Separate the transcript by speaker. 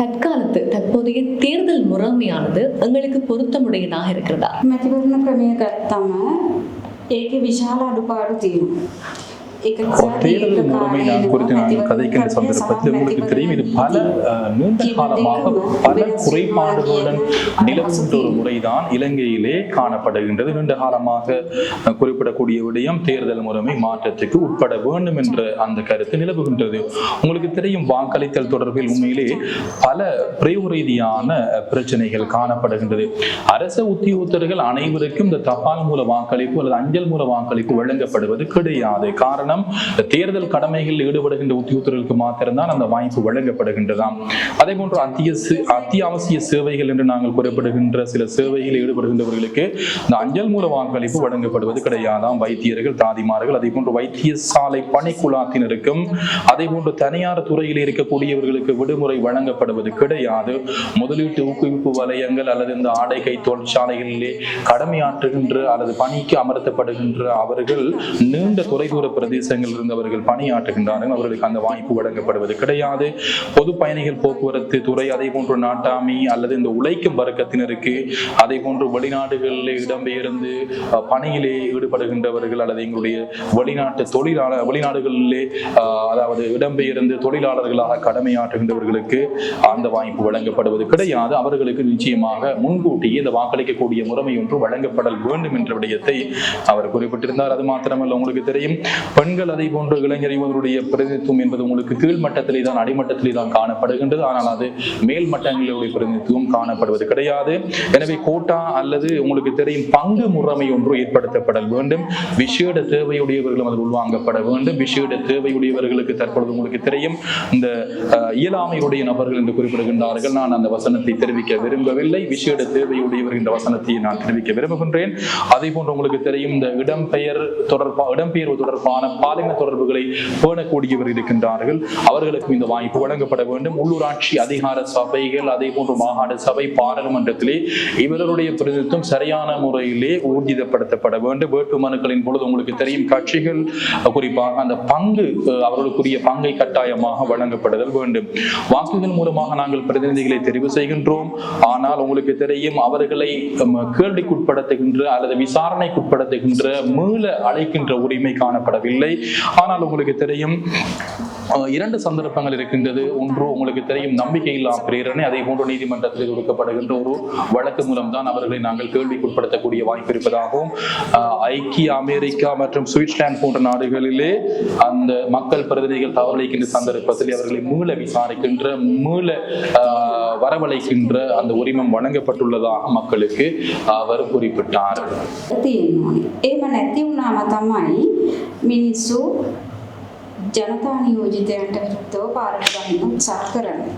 Speaker 1: தற்போதைய தேர்தல் முறைமையானது எங்களுக்கு பொருத்தமுடையதாக இருக்கிறதா?
Speaker 2: මැතිවරණ ක්‍රමය ගත්තම ඒකේ විශාල අඩුපාඩු තියෙනවා.
Speaker 3: தேர்தல் முறைமை குறித்து நான் கதைக்கின்ற சந்தர்ப்பத்தில் உங்களுக்கு தெரியும், இது பல நீண்ட காலமாக பல குறைபாடுகளுடன் நிலவுகின்ற ஒரு முறைதான் இலங்கையிலே காணப்படுகின்றது. நீண்ட காலமாக குறிப்பிடக்கூடிய விடயம் தேர்தல் முறைமை மாற்றத்துக்கு உட்பட வேண்டும் என்ற அந்த கருத்து நிலவுகின்றது. உங்களுக்கு தெரியும், வாக்களித்தல் தொடர்பில் உண்மையிலே பல பிரயோக ரீதியான பிரச்சனைகள் காணப்படுகின்றது. அரச உத்தியோகத்தர்கள் அனைவருக்கும் இந்த தபால் மூல வாக்களிப்பு அல்லது அஞ்சல் மூல வாக்களிப்பு வழங்கப்படுவது கிடையாது. காரணம், தேர்தல் கடமைகளில் ஈடுபடுகின்ற உத்தியோகத்தர்களுக்கு மாத்திரம்தான் அந்த வாய்ப்பு வழங்கப்படுகின்றதாம். அதே போன்று அத்தியாவசிய சேவைகள் என்று நாங்கள் குறிப்பிடுகின்ற சில சேவைகளில் ஈடுபடுகின்றவர்களுக்கு இந்த அஞ்சல் மூல வாக்களிப்பு வழங்கப்படுவது கிடையாதாம். வைத்தியர்கள், தாதிமார்கள், அதே போன்று வைத்தியசாலை பணிக்குழாத்தினருக்கும் அதே போன்று தனியார் துறையில் இருக்கக்கூடியவர்களுக்கு விடுமுறை வழங்கப்படுவது கிடையாது. முதலீட்டு ஊக்குவிப்பு வலயங்கள் அல்லது இந்த ஆடை கை தொழிற்சாலைகளிலே கடமையாற்றுகின்ற அல்லது பணிக்கு அமர்த்தப்படுகின்ற அவர்கள் நீண்ட தொலைதூர பிரதேசங்களில் இருந்து அவர்கள் பணியாற்றுகின்றார்கள். அவர்களுக்கு அந்த வாய்ப்பு வழங்கப்படுவது கிடையாது. பொது பயணிகள் போக்குவரத்து துறை, அதே போன்று நாட்டாமி அல்லது இந்த உழைக்கும் வர்க்கத்தினருக்கு, அதே போன்று வெளிநாடுகளில் இடம்பெயர்ந்து பணியிலே ஈடுபடுகின்றவர்கள் அல்லது எங்களுடைய வெளிநாடுகளிலே அதாவது இடம்பெயர்ந்து தொழிலாளர்களாக கடமையாற்றுகின்றவர்களுக்கு அந்த வாய்ப்பு வழங்கப்படுவது கிடையாது. அவர்களுக்கு நிச்சயமாக முன்கூட்டியே இந்த வாக்களிக்கக்கூடிய முறைமை ஒன்று வழங்கப்படல் வேண்டும் என்ற விடயத்தை அவர் குறிப்பிட்டிருந்தார். அது மாத்திரமல்ல, உங்களுக்கு தெரியும், பெண்கள் அதே போன்ற இளைஞர் இவர்களுடைய பிரதிநிதித்துவம் என்பது உங்களுக்கு கீழ் மட்டத்திலே தான், அடிமட்டத்திலே தான் காணப்படுகின்றது. ஆனால் அது மேல் மட்டங்களுடைய பிரதிநிதித்துவம் காணப்படுவது கிடையாது. எனவே கோட்டா அல்லது உங்களுக்கு தெரியும் பங்கு முறைமை ஒன்று ஏற்படுத்தப்பட வேண்டும். விசேட தேவையுடையவர்களும் அதில் உள்வாங்கப்பட வேண்டும். விசேட தேவையுடையவர்களுக்கு தற்பொழுது உங்களுக்கு தெரியும் இந்த இயலாமையுடைய நபர்கள் என்று குறிப்பிடுகின்றார்கள். நான் அந்த வசனத்தை தெரிவிக்க விரும்பவில்லை. விசேட தேவையுடையவர் என்ற வசனத்தை நான் தெரிவிக்க விரும்புகின்றேன். அதே போன்று உங்களுக்கு தெரியும் இந்த இடம்பெயர்வு தொடர்பான பாலின தொடர்புகளை பேணக்கூடியவர் இருக்கின்றார்கள். அவர்களுக்கும் இந்த வாய்ப்பு வழங்கப்பட வேண்டும். உள்ளூராட்சி அதிகார சபைகள், அதே போன்று மாகாண சபை, பாராளுமன்றத்திலே இவர்களுடைய பிரதிநிதித்துவம் சரியான முறையிலே ஊர்ஜிதப்படுத்தப்பட வேண்டும். வேட்பு மனுக்களின் பொழுது உங்களுக்கு தெரியும் கட்சிகள் குறிப்பாக அந்த பங்கு அவர்களுக்குரிய பங்கை கட்டாயமாக வழங்கப்படுதல் வேண்டும். வாக்குகள் மூலமாக நாங்கள் பிரதிநிதிகளை தெரிவு செய்கின்றோம். ஆனால் உங்களுக்கு தெரியும் அவர்களை கேள்விக்குட்படுத்துகின்ற அல்லது விசாரணைக்குட்படுத்துகின்ற மீள அழைக்கின்ற உரிமை காணப்படவில்லை. ஆனால் உங்களுக்கு தெரியும் இரண்டு சந்தர்ப்பங்கள் இருக்கின்றது. ஒன்று உங்களுக்கு தெரியும் நம்பிக்கையில்லா பிரேரணை, அதே போன்று நீதிமன்றத்தில் கொடுக்கப்படுகின்ற ஒரு வழக்கு மூலம்தான் அவர்களை நாங்கள் கேள்விக்குட்படுத்தக்கூடிய வாய்ப்பு இருப்பதாகவும், ஐக்கிய அமெரிக்கா மற்றும் சுவிட்சர்லாந்து போன்ற நாடுகளிலே அந்த மக்கள் பிரதிநிதிகள் தவறளிக்கின்ற சந்தர்ப்பத்தில் அவர்களை மீள விசாரிக்கின்ற மீள வரவழைக்கின்ற அந்த உரிமம் வழங்கப்பட்டுள்ளதாக மக்களுக்கு அவர் குறிப்பிட்டார்.
Speaker 2: ජනතා නියෝජිතයන්ට විරුද්ධව පාරට ගන්න උත්සාහ කරනවා.